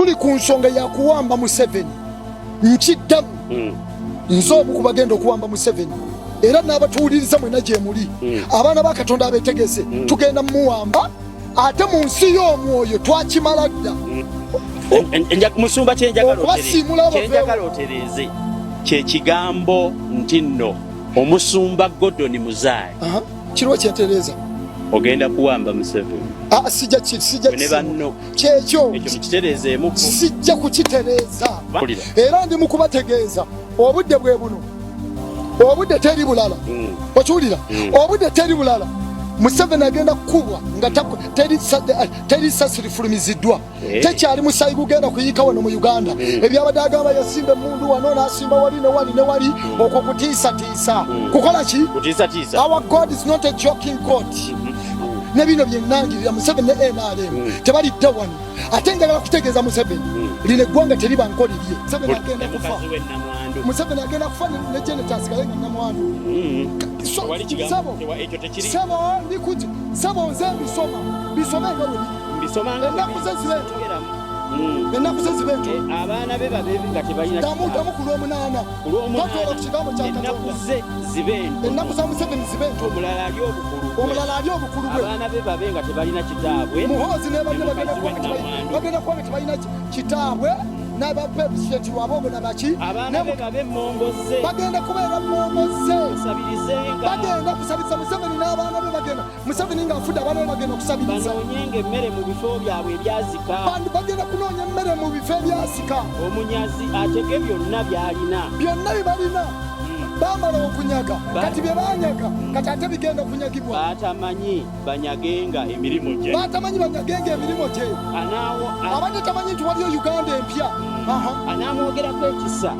tuli ku nsonga ya kuwamba Museveni nkiddamu nze omu ku bagenda okuwamba Museveni era n'abatuwuliriza mwena gye muli abaana ba Katonda abeetegese tugenda muwamba ate mu nsi y'omwoyo twakimala dda musumba kyenjagala otereze kye kigambo nti nno omusumba Gordon Muzaale kiriwo kyentereza ogenda kuwamba Museveni sijja kyekyo kitereezeemu sijja kukitereeza era ndi mu kubategeeza obudde bwe buno obudde teri bulala okiwulira obudde teri bulala Museveni agenda kukubwa nga teri ssasi lifulumiziddwa tekyali musayi gugenda kuyiika wano mu Uganda ebyabadde agamba yasimba emmundu wano n'asimba wali ne wali ne wali okwo kutiisatiisa kukola ki our God is not a joking God ne bino byennangirira Museveni ne NRM tebalidda wano ate njagala kutegeeza Museveni lino eggwanga teriba nkolirye Museveni agenda kufa Museveni agenda kufa ne Genetas Kalenga Namwandu sabo nze bisome nga wuli ennaku ze zibentu abaana be babeebi nga tebalina damu ku lw'omunaana twatoola ku kigambo kya Katonda ennaku za Museveni zibentu omulala ali obukulu bwe abaana be babe nga tebalina kitaabwe muhoozi ne banne bagenda kuba nga tebalina kitaabwe n'abapepusenti lwabongo nabaki abaana be babe momboze bagenda kubeera momboze bagenda kusabiriza Museveni n'abaana be bagenda Museveni ng'afudde abaana be bagenda kusabiriza banoonyenga emmere mu bifo byabwe ebyazika bagenda kunoonya emmere mu bifo ebyasika omunyazi atege byonna by'alina byonna bibalina bamala okunyaga kati bye banyaga kati ate bigenda kunyagibwa batamanyi banyagenga emirimu gye abadde tamanyi nti waliyo Uganda empya anaamwogerako ekisa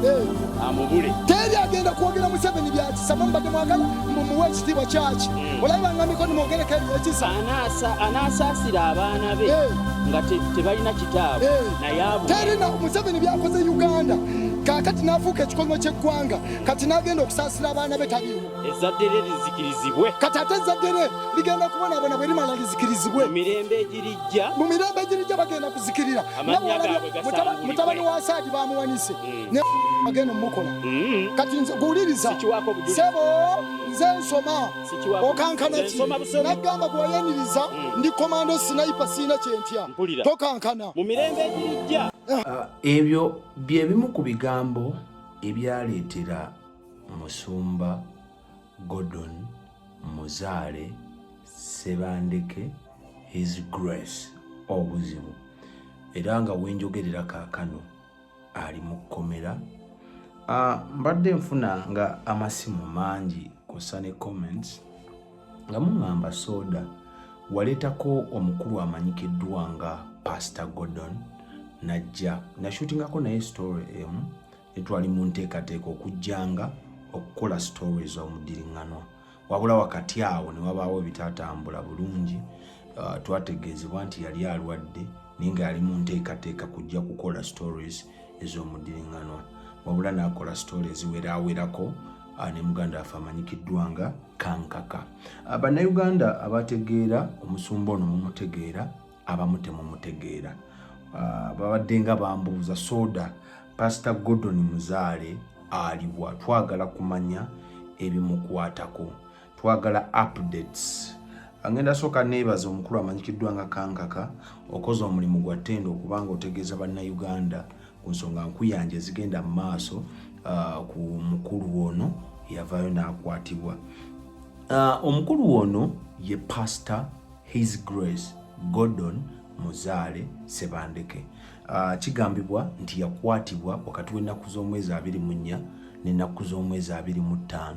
amubule teri agenda kwogera Museveni byakisa mubadde mwagala mumuwe ekitiibwa kyaki olabibanga mikono mwogereko ekisa anaasaasira abaana be nga tebalina kitaabu naye terina Museveni byakoze Uganda kakati n'afuuka ekikolimo ky'eggwanga kati n'agenda okusaasira abaana be taliiwo ezzadde lye lizikirizibwe kati ate ezzadde lye ligenda kubonaabona bwe limala lizikirizibwe mu mirembe egirijja bagenda kuzikirira mutabani wa Asaadi bamuwanise ne bagenda omukola kati nze guwuliriza sebo nze nsoma okankana ki naggamba gwewayaniriza ndi komando sinayipa siina kyentya tokankana mu mirembe egirijja ebyo bye bimu ku bigambo ebyaleetera Musumba Gordon Muzaale Sebandeke His Grace obuzibu era nga wenjogerera kaakano ali mu kkomera. Mbadde nfuna nga amasimu mangi kosa ne comments nga muŋŋamba soda waleetako omukulu amanyikiddwa nga Pastor Gordon najja nashutingako naye story emu etwali mu nteekateeka okujjanga okukola stories omuddiringanwa wabula wakati awo ne wabaawo ebitatambula bulungi. Twategeezebwa nti yali alwadde naye nga yali mu nteekateeka kujja kukola stories ez'omuddiringanwa wabula n'akola stories werawerako ne muganda waffe amanyikiddwa nga Kankaka. Bannayuganda abategeera omusumba ono mumutegeera abamu temumutegeera. Babadde nga bambuuza soda Pastor Gordon Muzaale aliwa twagala kumanya ebimukwatako twagala updates. Angenda soka nebaza omukulu amanyikiddwa nga Kankaka okoze omulimu gwa ttendo okubanga otegeeza bannayuganda ku nsonga nkuyanja zigenda mu maaso ku mukulu ono yavaayo n'akwatibwa. Omukulu ono ye Pastor His Grace Gordon Muzaale Sebandeke. Kigambibwa nti yakwatibwa wakati w'ennaku z'omwezi 24 n'ennaku z'omwezi 25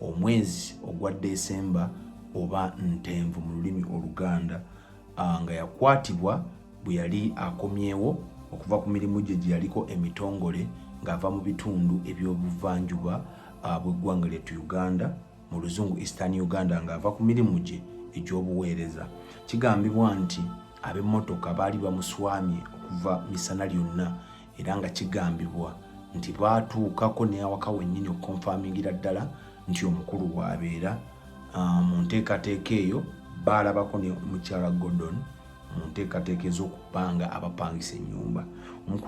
omwezi ogwa Desemba oba Ntenvu mu lulimi Oluganda, nga yakwatibwa bwe yali akomyewo okuva ku mirimu gye gye yaliko emitongole ng'ava mu bitundu eby'obuvanjuba bw'eggwanga lyettu Uganda, mu luzungu Eastern Uganda, ng'ava ku mirimu gye egy'obuweereza. Kigambibwa nti ab'emmotoka baali bamuswamye okuva misana lyonna era nga kigambibwa nti baatuukako ne awaka wennyini okukonfamingira ddala nti omukulu bw'abeera. Mu nteekateeka eyo baalabako ne mukyala Gordon mu nteekateeka ez'okupanga abapangisa ennyumba.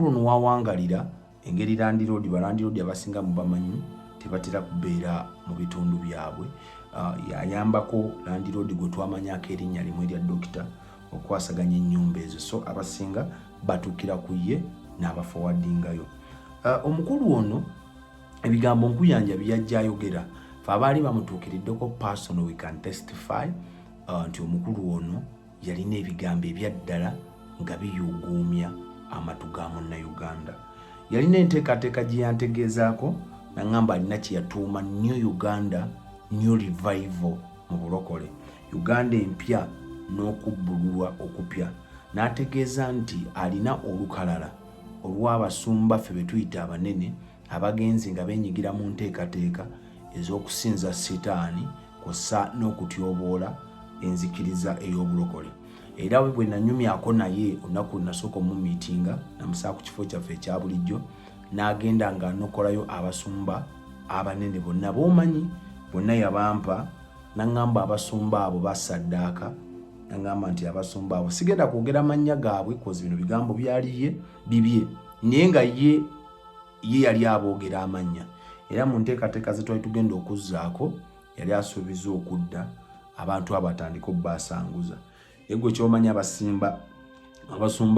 omukulu ono wawangalira engeri landiroodi balandiroodi abasinga mu bamanyi tebatera kubeera mu bitundu byabwe. Yayambako landiroodi gwe twamanyako erinnya limu erya dokita okwasaganya ennyumba ezo, so abasinga batuukira ku ye n'abafowadingayo. Omukulu ono ebigambo nkuyanja byajja ayogera fe abaali bamutuukiriddeko personal we can testify nti omukulu ono yalina ebigambo ebyaddala nga biyuguumya amatu ga Munnayuganda. Yalina enteekateeka gye yantegeezaako naŋŋamba alina kye yatuuma New Uganda New Revival mu bulokole, Uganda empya n'okubbululwa okupya. N'ategeeza nti alina olukalala olw'abasumba ffe be tuyita abanene abagenzi nga beenyigira mu nteekateeka ez'okusinza Setaani kw'ossa n'okutyoboola enzikiriza ey'obulokole. Era bwe nanyumyako naye olunaku nasooka omumiitinga namusaa ku kifo kyaffe ekya bulijjo, n'agenda nga nokolayo abasumba abanene bonna b'omanyi bonna yabampa, naŋŋamba abasumba abo basaddaaka, naŋŋamba nti abasumba abo sigenda kwogera mannya gaabwe kozi bino bigambo byaliye bibye, naye nga ye yali aboogera amannya. Era mu nteekateeka ze twali tugenda okuzzaako yali asuubiza okudda abantu abatandika obbaasanguza. Egwe ky'omanya abasumba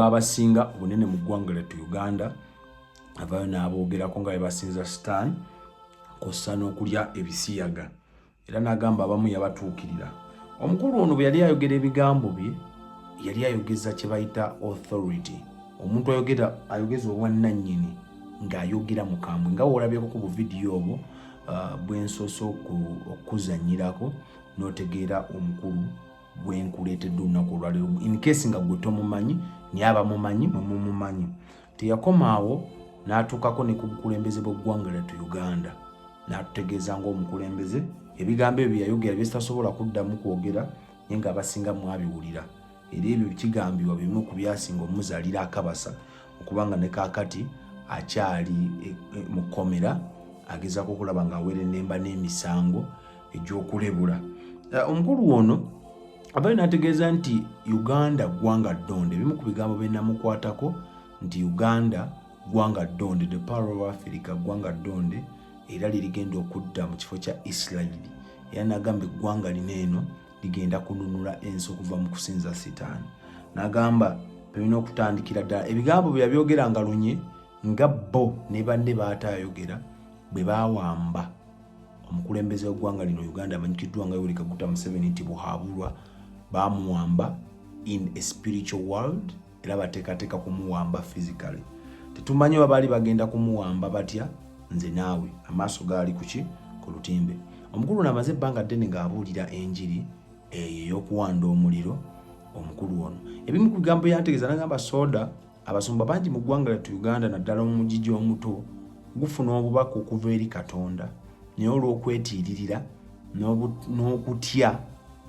abasinga obunene mu ggwanga lyattu Uganda avaayo n'aboogerako nga bebasinza Setaani kw'ossa n'okulya ebisiyaga, era n'agamba abamu yabatuukirira. Omukulu ono bwe yali ayogera ebigambo bye yali ayogeza kye bayita authority. Omuntu ayogeza obwannannyini ng'ayogera mukambwe, nga woolabyeko ku buvidiyo obwo bwensoose okuzannyirako n'otegeera omukulu bwenkuleetedde olunaku olwaleero, in case nga gwe tomumanyi naye abamumanyi mumumanyi. Teyakoma awo, n'atuukako ne ku bukulembeze bw'eggwanga lyattu Uganda, n'atutegeeza ng'omukulembeze ebigambo ebyo yayogera byesitasobola kuddamu kwogera naye ng'abasinga mwabiwulira. Era ebyo kigambibwa bimu ku byasinga omuzaalira akabasa okubanga ne kaakati akyali mu kkomera agezaako okulaba ng'aweera ennemba n'emisango egy'okulebula. Omukulu ono abayo n'ategeeza nti Uganda ggwanga ddonde. Ebimu ku bigambo bye namukwatako nti Uganda ggwanga ddonde, the power of Africa ggwanga ddonde, era lirigenda okudda mu kifo kya Isirayiri. Era n'agamba eggwanga lino eno ligenda kununula ensi okuva mu kusinza Setaani. N'agamba birina okutandikira ddala ebigambo bye yabyogera nga lunye nga bo ne banne baatayogera bwe baawamba omukulembeze w'eggwanga lino Uganda amanyikiddwa nga Yoweri Kaguta Museveni nti buhaabulwa, baamuwamba in a spiritual world era bateekateeka kumuwamba physically. Tetumanyi oba baali bagenda kumuwamba batya, nze naawe amaaso gaali kuki ku lutimbe. Omukulu n'amaze ebbanga ddene ng'abuulira enjiri ey'okuwanda omuliro. Omukulu ono ebimu ku bigambo yantegeeza n'agamba soda abasumba bangi mu ggwanga lyattu Uganda naddala mu mugigi omuto gufuna obubaka okuva eri Katonda, naye olw'okwetiiririra n'okutya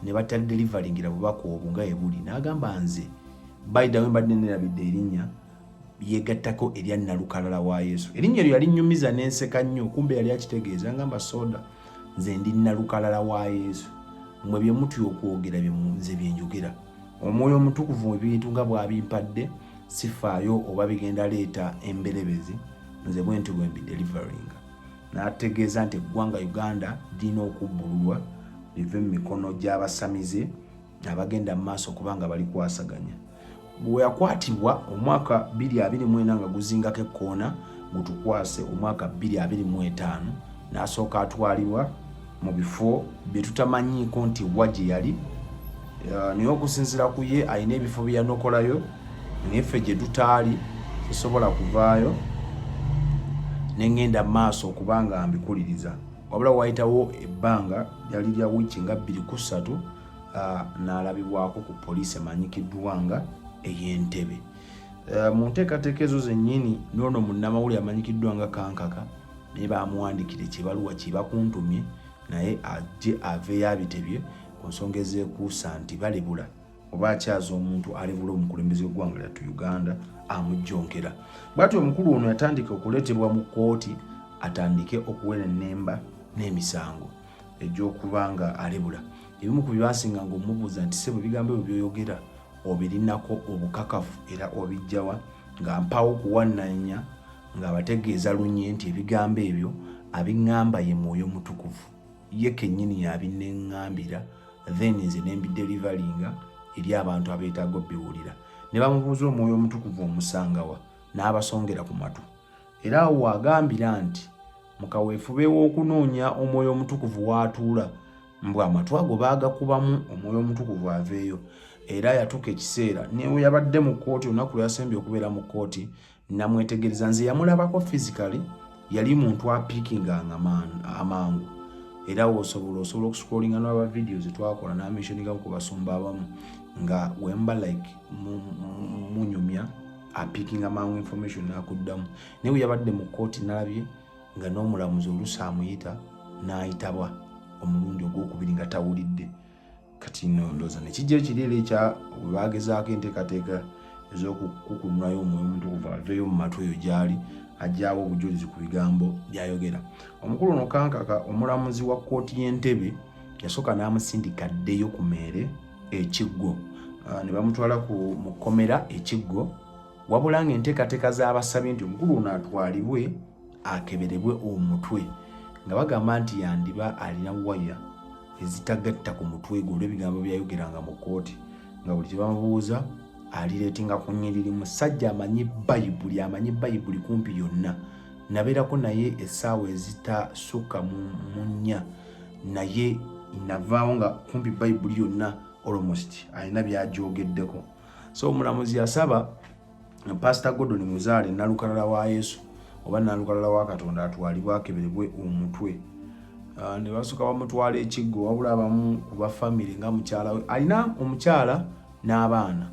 ne batadelivalingira bubaka obwo nga ebuli. N'agamba nze bayida we mbadde nerabidde erinnya yegattako erya Nalukalala wa Yesu. Erinnya eryo yali nnyumiza n'enseka nnyo, kumbe yali akitegeeza. Ngamba soda nze ndi Nalukalala wa Yesu, mmwe bye mutya okwogera nze bye njogera. Omwoyo omutukuvu mu bintu nga bw'abimpadde sifaayo oba bigenda leeta emberebezi, nze bwe nti bwe mbidelivaringa. N'ategeeza nti eggwanga Uganda lirina okubbululwa live mu mikono gy'abasamize abagenda mu maaso kubanga bali kwasaganya. Bwe yakwatibwa omwaka 2024 nga guzingako ekkoona gutukwase omwaka 2025, n'asooka atwalibwa mu bifo bye tutamanyiiko nti wa gye yali. Naye okusinziira ku ye alina ebifo bye yanokolayo, naye ffe gye tutaali tusobola kuvaayo ne ngenda maaso okubanga mbikuliriza. Wabula wayitawo ebbanga lyali lya wiiki nga 2-3 n'alabibwako ku poliisi emanyikiddwa nga ey'Entebbe. Mu nteekateeka ezo zennyini n'ono munnamawulire amanyikiddwa nga Kankaka naye baamuwandikira ekibaluwa kye bakuntumye naye ajje aveeyo abitebye ku nsonga ezeekuusa nti balebula oba akyaza omuntu alebula omukulembeze w'eggwanga lyattu Uganda amujjonkera. Bw'atyo omukulu ono yatandika okuleetebwa mu kkooti atandike okuweera ennemba n'emisango egy'okubanga alebula. Ebimu ku byasinga ng'omubuuza nti ssebo ebigambo ebyo by'oyogera obirinako obukakafu era obijjawa? nga mpawo kuwananya nga bategeeza lunye nti ebigambo ebyo abiŋŋamba ye Mwoyo Mutukuvu ye kennyini yabineŋŋambira then nze nembidelivalinga eri abantu abeetaaga biwulira. Ne bamubuuza Omwoyo Omutukuvu omusangawa n'abasongera ku matu. Era awo agambira nti mu kaweefube w'okunoonya Omwoyo Omutukuvu w'atuula mbu amatu ago baagakubamu Omwoyo Omutukuvu aveeyo. Era yatuuka ekiseera newe yabadde mu kkooti olunaku lwasembye okubeera mu kkooti namwetegereza nze yamulabako physically yali muntu apiikinganga amangu. Era osobola okuscrollinga n'aba videos twakola n'amentioninga ku basumba abamu nga wemba like munyumya apiikinga amangu information n'akuddamu. Newe yabadde mu kkooti nalabye nga n'omulamuzi oluusi amuyita n'ayitaba omulundi ogwokubiri nga tawulidde. Kati ndowooza nekijja ekirere ekya bwe bagezaako enteekateeka ez'okukunulayo Omwoyo Omutukuvu aveeyo mu matu eyo gy'ali ajjaawo obujulizi ku bigambo by'ayogera. Omukulu ono Kankaka omulamuzi wa kkooti y'Entebbe yasooka n'amusindika addeyo ku meere Ekiggo. Ne bamutwala mu kkomera Ekiggo, wabula ng'enteekateeka z'abasabye nti omukulu ono atwalibwe akeberebwe omutwe nga bagamba nti yandiba alina waya ezitagatta ku mutwe gwe olw'ebigambo byayogeranga mu kkooti, nga buli kyebamubuuza alireetinga ku nnyiriri. Musajja amanyi Bayibuli kumpi yonna, nabeerako naye essaawa ezitasukka mu nnya, naye navaawo nga kumpi Bayibuli yonna almost alina byagyogeddeko. So omulamuzi yasaba Pastor Gordon Muzaale nalukalala wa Yesu oba nalukalala wa Katonda atwalibwe akeberebwe omutwe. Ne basooka bamutwala Ekiggo, wabula abamu ku bafamire nga mukyala we alina omukyala n'abaana.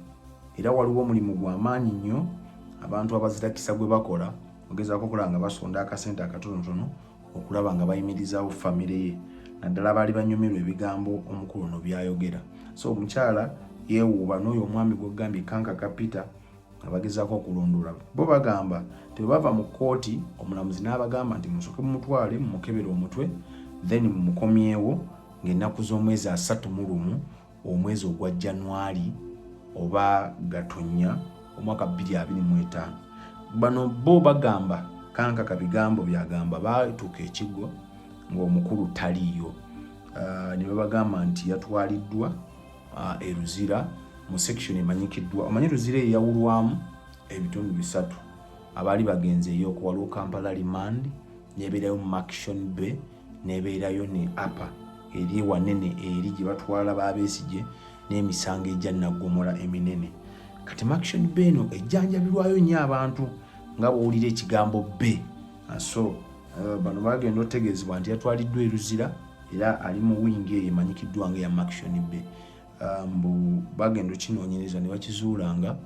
Era waliwo omulimu gw'amaanyi nnyo abantu abazitakisa gwe bakola ogezaako okulaba nga basonda akasente akatonotono okulaba nga bayimirizaawo famire ye, naddala baali banyumirwa ebigambo omukulu ono byayogera. So omukyala yeewuuba n'oyo omwami gw'ogambye Kankaka Peter abagezaako okulondoola. Bo bagamba tebava mu kkooti, omulamuzi n'abagamba nti musooke mumutwale mumukebere omutwe then mumukomyewo ng'ennaku z'omwezi 31 omwezi ogwa January oba Gatonnya omwaka 2025. Bano bo bagamba Kankaka bigambo byagamba baatuuka Ekiggo ng'omukulu taliiyo. Ne babagamba nti yatwaliddwa e Luzira mu section emanyikiddwa. Omanyi Luzira eyawulwamu ebitundu 3. Abaali bagenze eyo waliwo Kampala Remand, n'ebeerayo mu Action Bay, n'ebeerayo ne Upper eri wanene eri gye batwala Babesigye n'emisango ejja Naggomola eminene. Kati Action Bay eno ejjanjabirwayo nnyo abantu nga bw'owulira ekigambo B. So bano bagenda otegeezebwa nti yatwaliddwa e Luzira era ali mu wingi eyo emanyikiddwa nga ya Action Bay. Mbu bagenda okinoonyereza ne bakizuula nga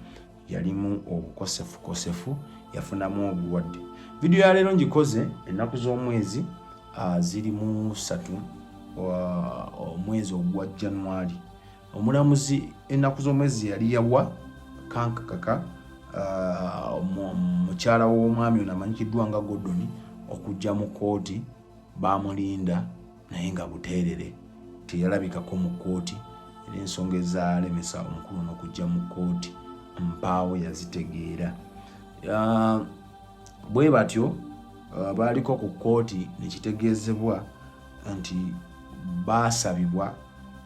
yalimu obukosefu yafunamu obulwadde. Vidiyo ya leero ngikoze ennaku z'omwezi ziri mu 3 omwezi ogwa January. Omulamuzi ennaku z'omwezi yali yawa Kankaka mukyala w'omwami ono amanyikiddwa nga Gordon okujja mu kkooti. Bamulinda naye nga buteerere teyalabikako mu kkooti. Era ensonga ezaalemesa omukulu n'okujja mu kkooti mpaawo yazitegeera. Bwe batyo baaliko ku kkooti ne kitegeezebwa nti baasabibwa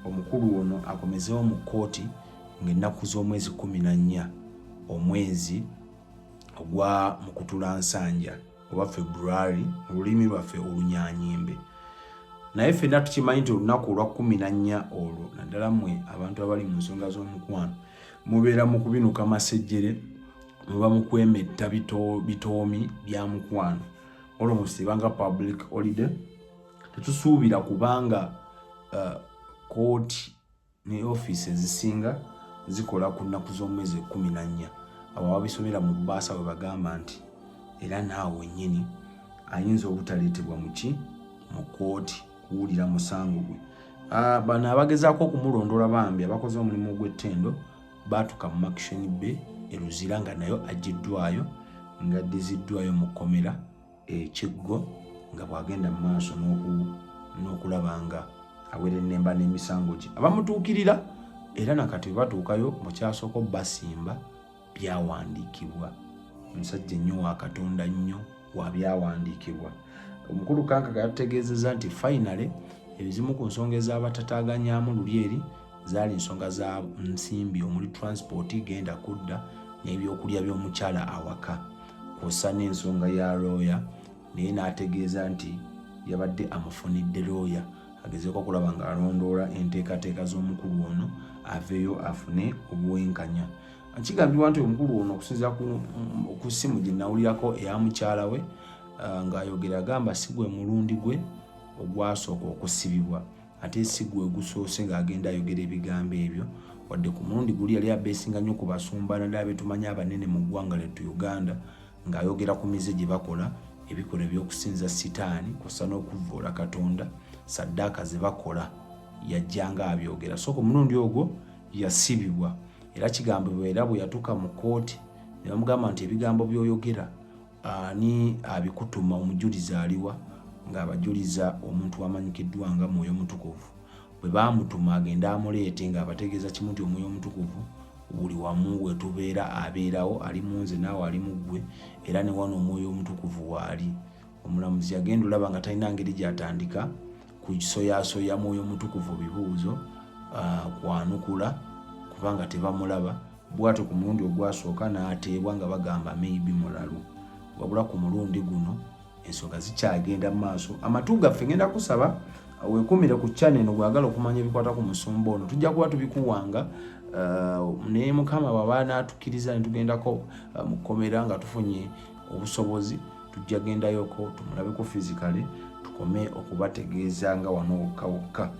omukulu ono akomezewo mu kkooti ng'ennaku z'omwezi 14 omwezi ogwa Mukutulansanja oba February mu lulimi lwaffe Olunyanyimbe. Naye ffenna tukimanyi nti olunaku olwa 14 olwo naddala mmwe abantu abali mu nsonga z'omukwano mubeera mu kubinuka masejjere, muba mu kwemetta bitoomi bya mukwano. Almost ebanga public holiday. Tetusuubira kubanga kooti ne office ezisinga zikola ku nnaku z'omwezi 14. Abo ababisomera mu bbaasa bwe bagamba nti era naawe nnyini ayinza obutaleetebwa mu kooti kuwulira musango gwe. Bano abagezaako okumulondoola bambi abakoze omulimu gw'ettendo baatuka mu Action Bay e Luzira nga nayo aggiddwayo nga addiziddwayo mu kkomera Ekiggo nga bw'agenda mu maaso n'okulaba nga awera ennemba n'emisango gye. Abamutuukirira era nakati batuukayo mu kyasooka basimba byawandiikibwa musajja nnyo wa Katonda nnyo wa byawandiikibwa. Omukulu Kankaka yategeezezza nti finally ebizimu ku nsonga ez'abatataganyaamu luli eri zaali nsonga za nsimbi omuli transport genda kudda n'ebyokulya by'omukyala awaka kw'ossa n'ensonga ya looya, naye n'ategeeza nti yabadde amufunidde looya agezeeko okulaba ng'alondoola enteekateeka z'omukulu ono aveeyo afune obwenkanya. Kigambibwa nti omukulu ono okusinziira ku ssimu gye nawulirako eya mukyala we ng'ayogera agamba si gwe mulundi gwe ogwasooka okusibibwa ate si gwe gusoose ng'agenda ayogera ebigambo ebyo, wadde ku mulundi guli yali abeesinga nnyo ku basumba naddala betumanyi abanene mu ggwanga lyattu Uganda ng'ayogera ku mize gye bakola ebikola eby'okusinza sitaani kw'ossa n'okuvvoola Katonda saddaaka ze bakola yajjanga abyogera. So ku mulundi ogwo yasibibwa era kigambibwa era bwe yatuuka mu kooti ne bamugamba nti ebigambo by'oyogera ani abikutuma omujulizi aliwa ng'abajuliza omuntu amanyikiddwa nga Mwoyo Mutukuvu. Bwe baamutuma agenda amuleete ng'abategeeza kimu nti Omwoyo Mutukuvu buli wamu we tubeera abeerawo, ali mu nze naawe ali mu ggwe, era ne wano Omwoyo Mutukuvu waali. Omulamuzi yagenda olaba nga talina ngeri gy'atandika kusoyaasoya Mwoyo Mutukuvu bibuuzo kwanukula kubanga tebamulaba. Bw'atyo ku mulundi ogwasooka n'ateebwa nga bagamba maybe mulalu. Wabula ku mulundi guno ensonga zikyagenda mu maaso. Amatu gaffe ngenda kusaba weekumire ku channel eno bw'agala okumanya ebikwata ku musumba ono. Tujja kuba tubikuwanga naye Mukama bw'aba n'atukkiriza ne tugendako mu kkomera nga tufunye obusobozi tujja gendayoko tumulabeko physically tukome okubategeeza nga wano wokka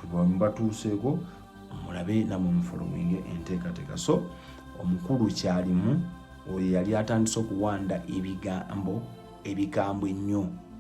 tubatuuseeko mulabe namwe mufollowing enteekateeka. So omukulu kyalimu oyo yali atandise okuwanda ebigambo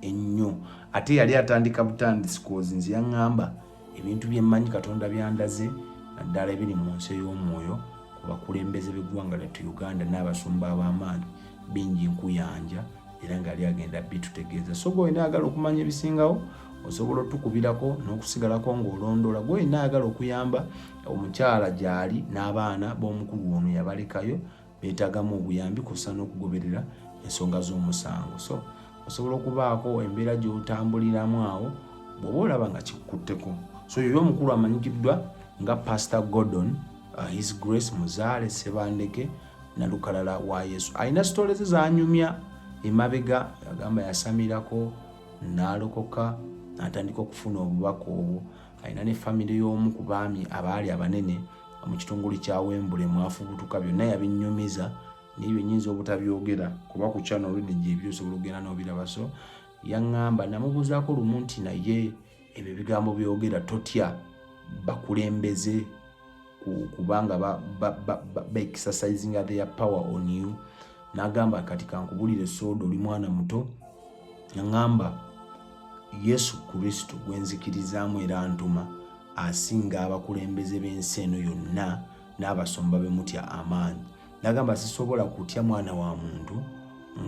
ennyo ate yali atandika butandisi kozi nze yaŋŋamba ebintu byemmanyi Katonda byandaze naddala ebiri mu nsi ey'omwoyo ku bakulembeze b'eggwanga lyattu Uganda n'abasumba ab'amaanyi bingi nkuyanja era nga yali agenda bitutegeeza. So gwe ayagala okumanya ebisingawo osobola otukubirako n'okusigalako ng'olondoola. Gwe ayagala okuyamba omukyala gy'ali n'abaana b'omukulu ono yabalekayo beetagamu obuyambi kussa n'okugoberera ensonga z'omusango. So osobola okubaako embeera gy'otambuliramu awo bw'oba olaba nga kikutteko. So yoyo omukulu amanyikiddwa nga Pastor Gordon His Grace Muzaale Sebandeke Nalukalala wa Yesu. Alina sitole ze zanyumya emabega, agamba yasamirako n'alokoka n'atandika okufuna obubaka obwo. Alina ne famire y'omu ku baami abaali abanene mu kitongole kya Wembule mwafubutuka, byonna yabinnyumiza n'ebyo nnyinza obutabyogera kuba ku channel olw'enejje ebyo osobola okugenda n'obiraba. So yaŋŋamba namubuuzaako lumu nti naye ebyo ebigambo byogera totya bakulembeze kubanga ba-exercising their power on you. N'agamba kati kankubulire Sodo oli mwana muto. Yaŋŋamba Yesu Kristo gwe nzikirizaamu era ntuma asinga abakulembeze b'ensi eno yonna n'abasumba be mutya amaanyi. N'agamba sisobola kutya mwana wa muntu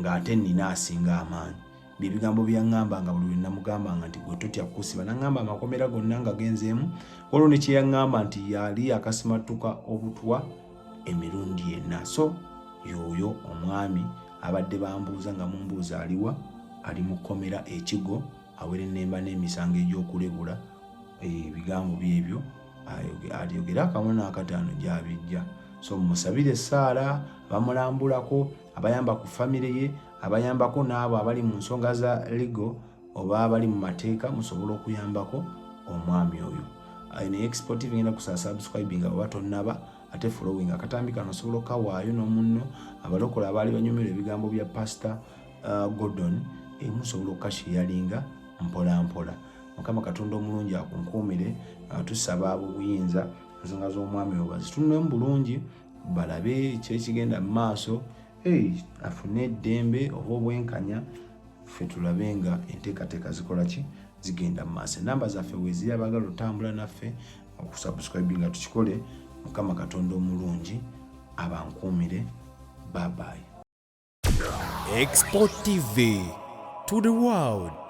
ng'ate nina asinga amaanyi. Bibigambo byaŋŋamba nga buli lwe namugambanga nti gwe totya kusiba. N'aŋŋamba amakomera gonna nga genzeemu. Olwo ne kye yaŋŋamba nti yali akasimatuka obutwa emirundi yenna. So yoyo omwami abadde bambuuza nga mumbuuza aliwa, ali mu kkomera Ekigo awere ennemba n'emisango egy'okulebula ebigambo byebyo alyogera akamu n'akataano gy'abijja. So musabire Saara bamulambulako, abayamba ku famire ye, abayambako n'abo abali mu nsonga za legal oba abali mu mateeka musobola okuyambako omwami oyo. Ne export ngenda kusa subscribing oba tonnaba ate following akatambi kano osobola okawaayo n'omunno abalokola abaali banyumirwa ebigambo bya Pastor Gordon musobola okukashiyalinga mpola mpola. Mukama Katonda omulungi akunkuumire. Tusaba obuyinza ensonga z'omwami oyo bazitunulemu bulungi balabe kyekigenda mu maaso afune eddembe oba obwenkanya ffe tulabe nga enteekateeka zikola ki zigenda mu maaso. Enamba zaffe weeziri abagala otambula naffe okusubscribe nga tukikole. Mukama Katonda omulungi abankuumire. Bye bye. Export TV to the world.